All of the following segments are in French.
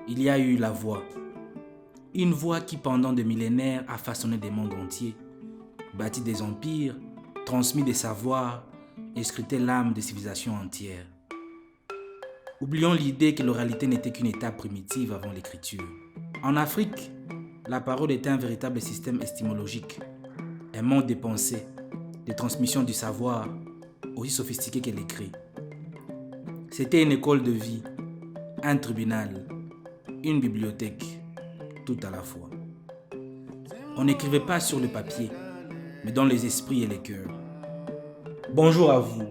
il y a eu la voix. Une voix qui pendant des millénaires a façonné des mondes entiers, bâti des empires, transmis des savoirs et scruté l'âme des civilisations entières. Oublions l'idée que l'oralité n'était qu'une étape primitive avant l'écriture. En Afrique, la parole était un véritable système épistémologique, un monde des pensées, des transmissions du savoir, aussi sophistiqué que l'écrit. C'était une école de vie, un tribunal, une bibliothèque, tout à la fois. On n'écrivait pas sur le papier, mais dans les esprits et les cœurs. Bonjour à vous,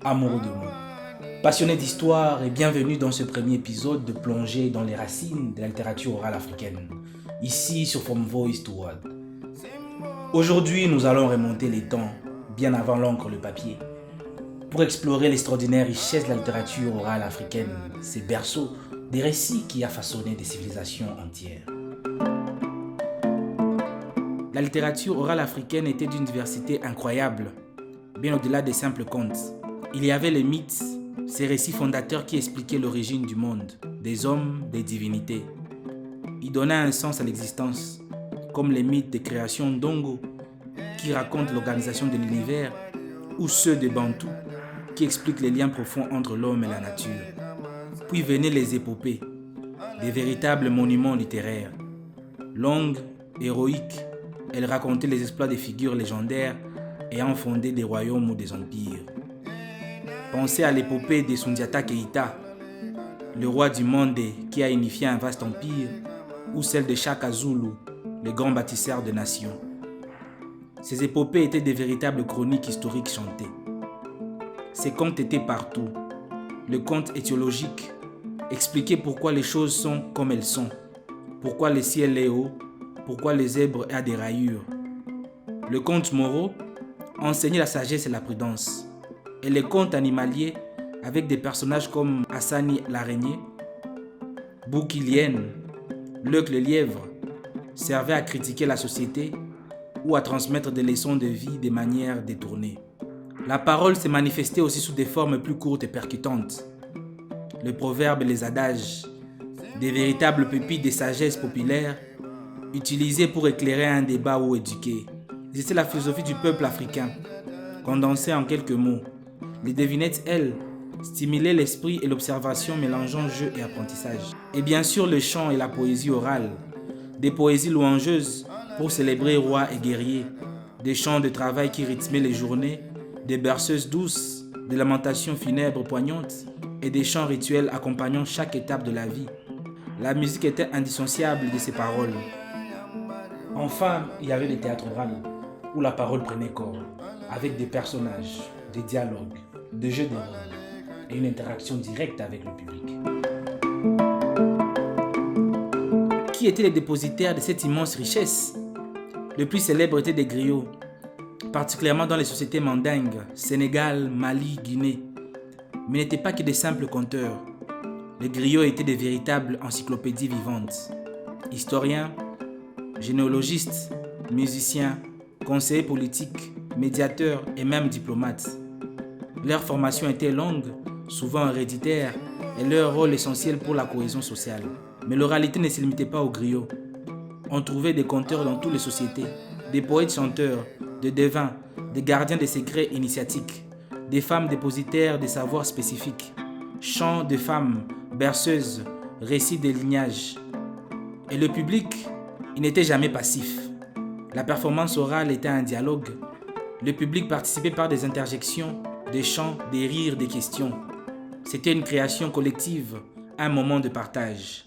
amoureux de mots, passionnés d'histoire et bienvenue dans ce premier épisode de plongée dans les racines de la littérature orale africaine, ici sur From Voice to Word. Aujourd'hui, nous allons remonter les temps, bien avant l'encre et le papier, pour explorer l'extraordinaire richesse de la littérature orale africaine, ces berceaux, des récits qui a façonné des civilisations entières. La littérature orale africaine était d'une diversité incroyable, bien au-delà des simples contes. Il y avait les mythes, ces récits fondateurs qui expliquaient l'origine du monde, des hommes, des divinités. Ils donnaient un sens à l'existence, comme les mythes de création d'Ongo, qui racontent l'organisation de l'univers, ou ceux de Bantou, qui expliquent les liens profonds entre l'homme et la nature. Puis venaient les épopées, des véritables monuments littéraires. Longues, héroïques, elles racontaient les exploits des figures légendaires ayant fondé des royaumes ou des empires. Pensez à l'épopée de Soundiata Keïta, le roi du Mandé qui a unifié un vaste empire, ou celle de Shaka Zulu, le grand bâtisseur de nations. Ces épopées étaient des véritables chroniques historiques chantées. Ces contes étaient partout. Le conte étiologique expliquait pourquoi les choses sont comme elles sont, pourquoi le ciel est haut, pourquoi le zèbre a des rayures. Le conte moraux enseignait la sagesse et la prudence. Et les contes animaliers, avec des personnages comme Hassani l'araignée, Boukilienne, Leuc le lièvre, servaient à critiquer la société ou à transmettre des leçons de vie de manière détournée. La parole s'est manifestée aussi sous des formes plus courtes et percutantes. Les proverbes et les adages, des véritables pépites de sagesse populaire, utilisées pour éclairer un débat ou éduquer. C'était la philosophie du peuple africain, condensée en quelques mots. Les devinettes, elles, stimulaient l'esprit et l'observation mélangeant jeu et apprentissage. Et bien sûr le chant et la poésie orale, des poésies louangeuses pour célébrer rois et guerriers, des chants de travail qui rythmaient les journées, des berceuses douces, des lamentations funèbres poignantes et des chants rituels accompagnant chaque étape de la vie. La musique était indissociable de ces paroles. Enfin, il y avait le théâtre oral, où la parole prenait corps, avec des personnages, des dialogues, des jeux de rôle et une interaction directe avec le public. Qui étaient les dépositaires de cette immense richesse? Le plus célèbre était des griots, particulièrement dans les sociétés mandingues, Sénégal, Mali, Guinée. Mais n'étaient pas que des simples conteurs. Les griots étaient des véritables encyclopédies vivantes. Historiens, généalogistes, musiciens, conseillers politiques, médiateurs et même diplomates. Leur formation était longue, souvent héréditaire, et leur rôle essentiel pour la cohésion sociale. Mais l'oralité ne se limitait pas aux griots. On trouvait des conteurs dans toutes les sociétés, des poètes chanteurs, des devins, des gardiens des secrets initiatiques, des femmes dépositaires des savoirs spécifiques, chants de femmes, berceuses, récits des lignages. Et le public, il n'était jamais passif. La performance orale était un dialogue. Le public participait par des interjections, des chants, des rires, des questions. C'était une création collective, un moment de partage.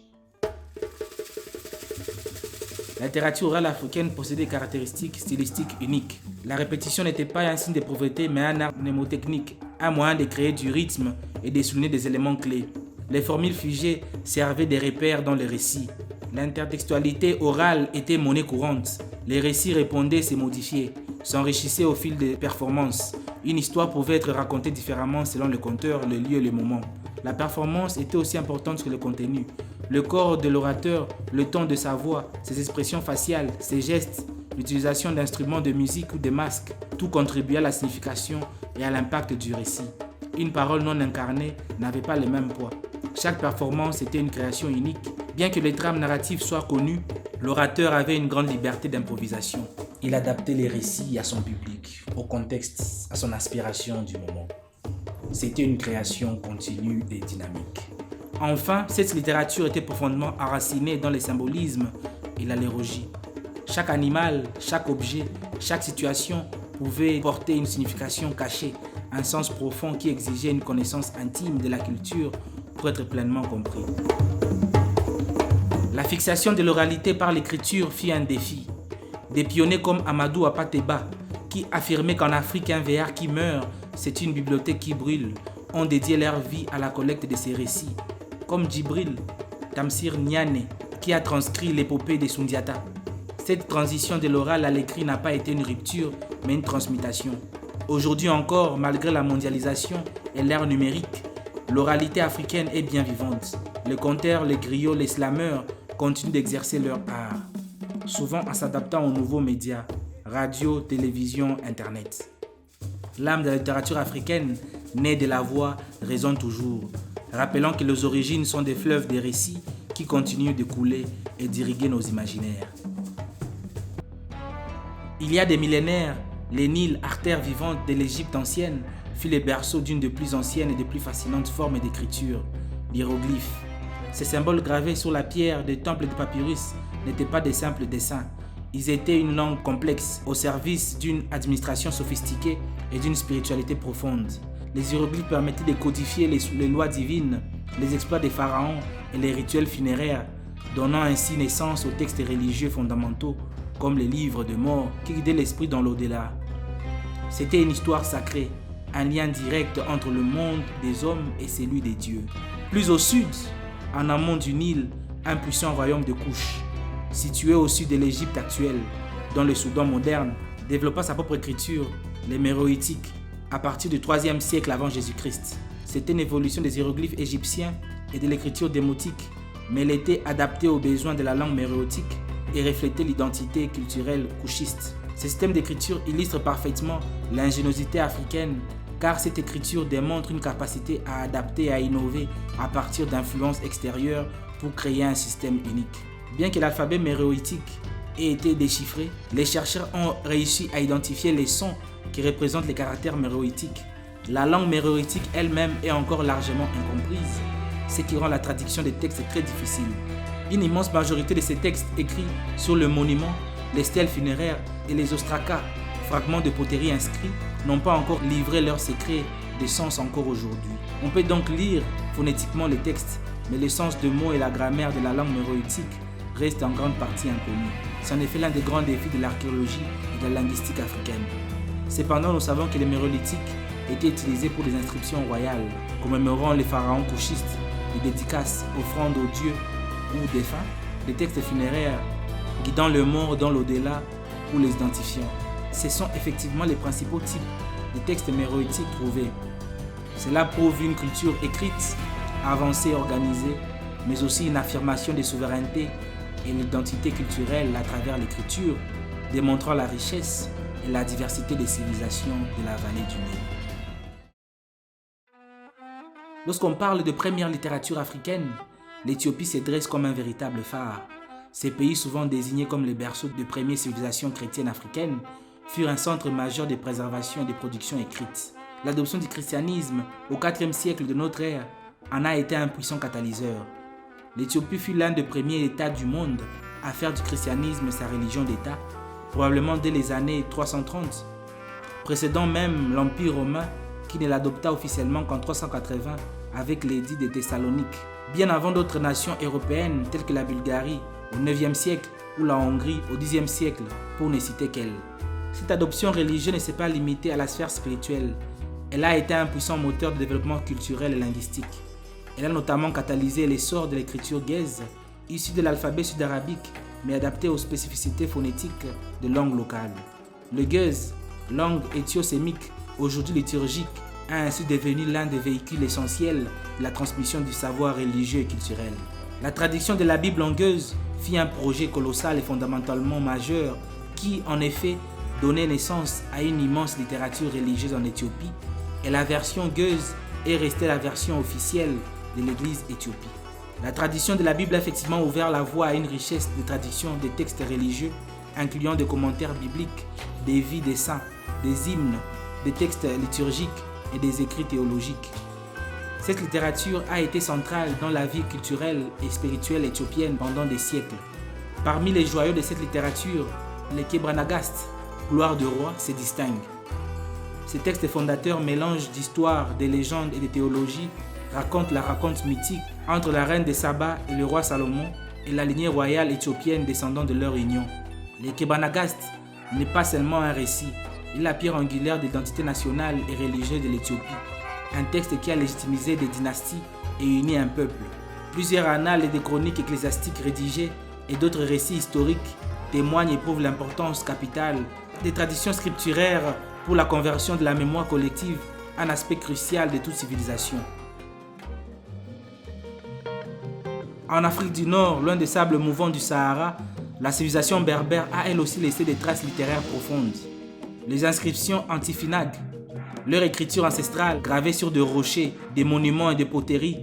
La littérature orale africaine possédait des caractéristiques stylistiques uniques. La répétition n'était pas un signe de pauvreté, mais un art mnémotechnique, un moyen de créer du rythme et de souligner des éléments clés. Les formules figées servaient des repères dans les récits. L'intertextualité orale était monnaie courante. Les récits répondaient, se modifiaient, s'enrichissaient au fil des performances. Une histoire pouvait être racontée différemment selon le conteur, le lieu et le moment. La performance était aussi importante que le contenu. Le corps de l'orateur, le ton de sa voix, ses expressions faciales, ses gestes, l'utilisation d'instruments de musique ou de masques, tout contribuait à la signification et à l'impact du récit. Une parole non incarnée n'avait pas le même poids. Chaque performance était une création unique. Bien que les trames narratives soient connues, l'orateur avait une grande liberté d'improvisation. Il adaptait les récits à son public, au contexte, à son aspiration du moment. C'était une création continue et dynamique. Enfin, cette littérature était profondément enracinée dans les symbolismes et l'allégorie. Chaque animal, chaque objet, chaque situation pouvait porter une signification cachée, un sens profond qui exigeait une connaissance intime de la culture pour être pleinement compris. La fixation de l'oralité par l'écriture fut un défi. Des pionniers comme Amadou Apateba, qui affirmaient qu'en Afrique, un vieillard qui meurt, c'est une bibliothèque qui brûle, ont dédié leur vie à la collecte de ces récits, comme Djibril Tamsir Niane, qui a transcrit l'épopée de Sundiata. Cette transition de l'oral à l'écrit n'a pas été une rupture, mais une transmutation. Aujourd'hui encore, malgré la mondialisation et l'ère numérique, l'oralité africaine est bien vivante. Les conteurs, les griots, les slameurs continuent d'exercer leur art, souvent en s'adaptant aux nouveaux médias, radio, télévision, internet. L'âme de la littérature africaine, née de la voix, résonne toujours, rappelant que les origines sont des fleuves des récits qui continuent de couler et d'irriguer nos imaginaires. Il y a des millénaires, les Nils, artères vivantes de l'Égypte ancienne, fut le berceau d'une des plus anciennes et des plus fascinantes formes d'écriture, l'hiéroglyphe. Ces symboles gravés sur la pierre des temples de papyrus n'étaient pas des simples dessins. Ils étaient une langue complexe au service d'une administration sophistiquée et d'une spiritualité profonde. Les hiéroglyphes permettaient de codifier les lois divines, les exploits des pharaons et les rituels funéraires, donnant ainsi naissance aux textes religieux fondamentaux comme les livres de mort qui guidaient l'esprit dans l'au-delà. C'était une histoire sacrée, un lien direct entre le monde des hommes et celui des dieux. Plus au sud, en amont du Nil, un puissant royaume de Couche, situé au sud de l'Égypte actuelle, dont le Soudan moderne, développa sa propre écriture, les méroïtiques, à partir du 3e siècle avant Jésus-Christ. C'était une évolution des hiéroglyphes égyptiens et de l'écriture démotique, mais elle était adaptée aux besoins de la langue méroïtique et reflétait l'identité culturelle couchiste. Ce système d'écriture illustre parfaitement l'ingéniosité africaine, car cette écriture démontre une capacité à adapter et à innover à partir d'influences extérieures pour créer un système unique. Bien que l'alphabet méroïtique ait été déchiffré, les chercheurs ont réussi à identifier les sons qui représentent les caractères méroïtiques. La langue méroïtique elle-même est encore largement incomprise, ce qui rend la traduction des textes très difficile. Une immense majorité de ces textes écrits sur le monument, les stèles funéraires et les ostracas, fragments de poterie inscrits, n'ont pas encore livré leurs secrets de sens encore aujourd'hui. On peut donc lire phonétiquement les textes, mais le sens de mots et la grammaire de la langue méroïtique restent en grande partie inconnus. C'est en effet l'un des grands défis de l'archéologie et de la linguistique africaine. Cependant, nous savons que les méroïtiques étaient utilisés pour des inscriptions royales, commémorant les pharaons couchistes, les dédicaces, offrandes aux dieux ou défunts, les textes funéraires guidant le mort dans l'au-delà ou les identifiant. Ce sont effectivement les principaux types de textes méroïtiques trouvés. Cela prouve une culture écrite, avancée et organisée, mais aussi une affirmation des souverainetés et l'identité culturelle à travers l'écriture, démontrant la richesse et la diversité des civilisations de la vallée du Nil. Lorsqu'on parle de première littérature africaine, l'Éthiopie se dresse comme un véritable phare. Ces pays, souvent désignés comme les berceaux de premières civilisations chrétiennes africaines, furent un centre majeur de préservation et de production écrite. L'adoption du christianisme au IVe siècle de notre ère en a été un puissant catalyseur. L'Éthiopie fut l'un des premiers États du monde à faire du christianisme sa religion d'État, probablement dès les années 330, précédant même l'Empire romain qui ne l'adopta officiellement qu'en 380 avec l'édit de Thessalonique, bien avant d'autres nations européennes telles que la Bulgarie au IXe siècle ou la Hongrie au Xe siècle, pour ne citer qu'elle. Cette adoption religieuse ne s'est pas limitée à la sphère spirituelle. Elle a été un puissant moteur de développement culturel et linguistique. Elle a notamment catalysé l'essor de l'écriture gaise, issue de l'alphabet sud-arabique, mais adaptée aux spécificités phonétiques de langues locales. Le geuse, langue éthio-sémique, aujourd'hui liturgique, a ainsi devenu l'un des véhicules essentiels de la transmission du savoir religieux et culturel. La traduction de la Bible en geuse fit un projet colossal et fondamentalement majeur qui, en effet, donnait naissance à une immense littérature religieuse en Éthiopie, et la version geuse est restée la version officielle de l'Église éthiopie. La tradition de la Bible a effectivement ouvert la voie à une richesse de traditions, des textes religieux, incluant des commentaires bibliques, des vies des saints, des hymnes, des textes liturgiques et des écrits théologiques. Cette littérature a été centrale dans la vie culturelle et spirituelle éthiopienne pendant des siècles. Parmi les joyaux de cette littérature, les Kebra-Nagast, gloire de roi, se distinguent. Ces textes fondateurs mélangent d'histoires, de légendes et de théologie, racontent la raconte mythique entre la reine de Saba et le roi Salomon et la lignée royale éthiopienne descendant de leur union. Les Kebra-Nagast n'est pas seulement un récit, il est la pierre angulaire de l'identité nationale et religieuse de l'Éthiopie. Un texte qui a légitimisé des dynasties et uni un peuple. Plusieurs annales et des chroniques ecclésiastiques rédigées et d'autres récits historiques témoignent et prouvent l'importance capitale des traditions scripturaires pour la conversion de la mémoire collective, un aspect crucial de toute civilisation. En Afrique du Nord, loin des sables mouvants du Sahara, la civilisation berbère a elle aussi laissé des traces littéraires profondes. Les inscriptions antifinag, leur écriture ancestrale gravée sur des rochers, des monuments et des poteries,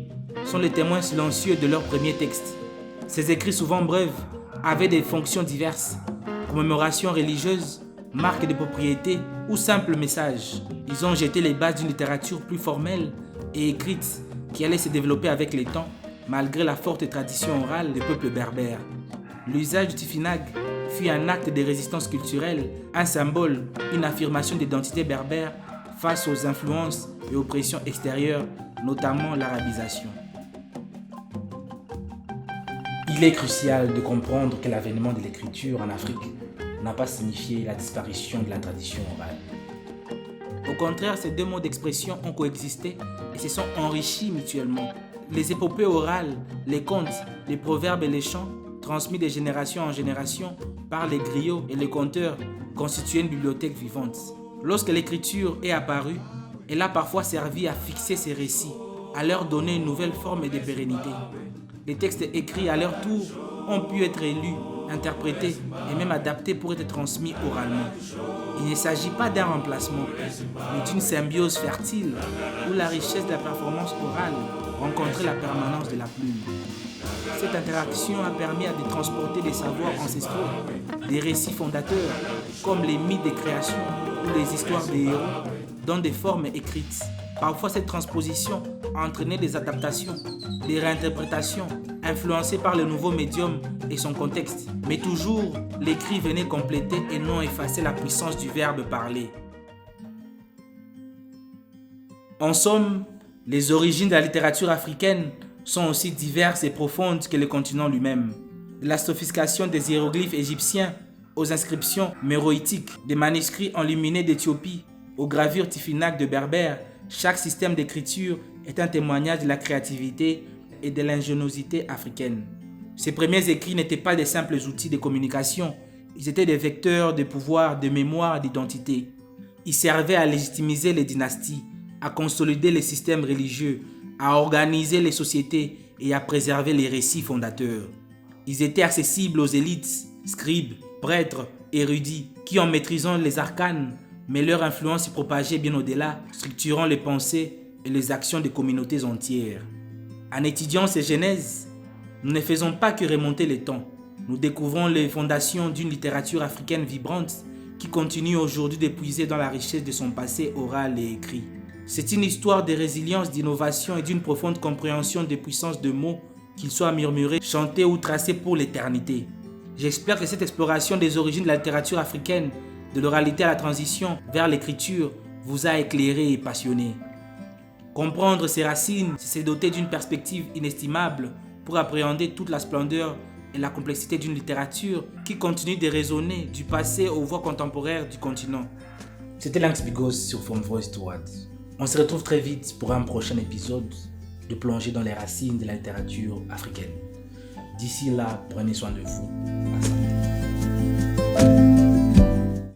sont les témoins silencieux de leurs premiers textes. Ces écrits souvent brefs avaient des fonctions diverses, commémorations religieuses, marques de propriété ou simples messages. Ils ont jeté les bases d'une littérature plus formelle et écrite qui allait se développer avec le temps, malgré la forte tradition orale des peuples berbères. L'usage du tifinag fut un acte de résistance culturelle, un symbole, une affirmation d'identité berbère face aux influences et aux pressions extérieures, notamment l'arabisation. Il est crucial de comprendre que l'avènement de l'écriture en Afrique n'a pas signifié la disparition de la tradition orale. Au contraire, ces deux modes d'expression ont coexisté et se sont enrichis mutuellement. Les épopées orales, les contes, les proverbes et les chants, transmis de génération en génération par les griots et les conteurs, constituaient une bibliothèque vivante. Lorsque l'écriture est apparue, elle a parfois servi à fixer ces récits, à leur donner une nouvelle forme et de pérennité. Les textes écrits à leur tour ont pu être lus, interprétés et même adaptés pour être transmis oralement. Il ne s'agit pas d'un remplacement, mais d'une symbiose fertile où la richesse de la performance orale rencontrait la permanence de la plume. Cette interaction a permis de transporter des savoirs ancestraux, des récits fondateurs, comme les mythes des créations ou les histoires des héros, dans des formes écrites. Parfois, cette transposition a entraîné des adaptations, des réinterprétations, influencées par le nouveau médium et son contexte. Mais toujours, l'écrit venait compléter et non effacer la puissance du verbe parlé. En somme, les origines de la littérature africaine sont aussi diverses et profondes que le continent lui-même. De la sophistication des hiéroglyphes égyptiens aux inscriptions méroïtiques, des manuscrits enluminés d'Éthiopie, aux gravures tifinag de Berbère, chaque système d'écriture est un témoignage de la créativité et de l'ingéniosité africaine. Ces premiers écrits n'étaient pas des simples outils de communication, ils étaient des vecteurs de pouvoir, de mémoire, d'identité. Ils servaient à légitimiser les dynasties, à consolider les systèmes religieux, à organiser les sociétés et à préserver les récits fondateurs. Ils étaient accessibles aux élites, scribes, prêtres, érudits, qui en maîtrisant les arcanes, mais leur influence s'y propageait bien au-delà, structurant les pensées et les actions des communautés entières. En étudiant ces genèses, nous ne faisons pas que remonter les temps. Nous découvrons les fondations d'une littérature africaine vibrante qui continue aujourd'hui de puiser dans la richesse de son passé oral et écrit. C'est une histoire de résilience, d'innovation et d'une profonde compréhension des puissances de mots, qu'ils soient murmurés, chantés ou tracés pour l'éternité. J'espère que cette exploration des origines de la littérature africaine, de l'oralité à la transition vers l'écriture, vous a éclairé et passionné. Comprendre ses racines, c'est se doter d'une perspective inestimable pour appréhender toute la splendeur et la complexité d'une littérature qui continue de résonner du passé aux voix contemporaines du continent. C'était Lanx Bigos sur From Voice to Words. On se retrouve très vite pour un prochain épisode de plonger dans les racines de la littérature africaine. D'ici là, prenez soin de vous.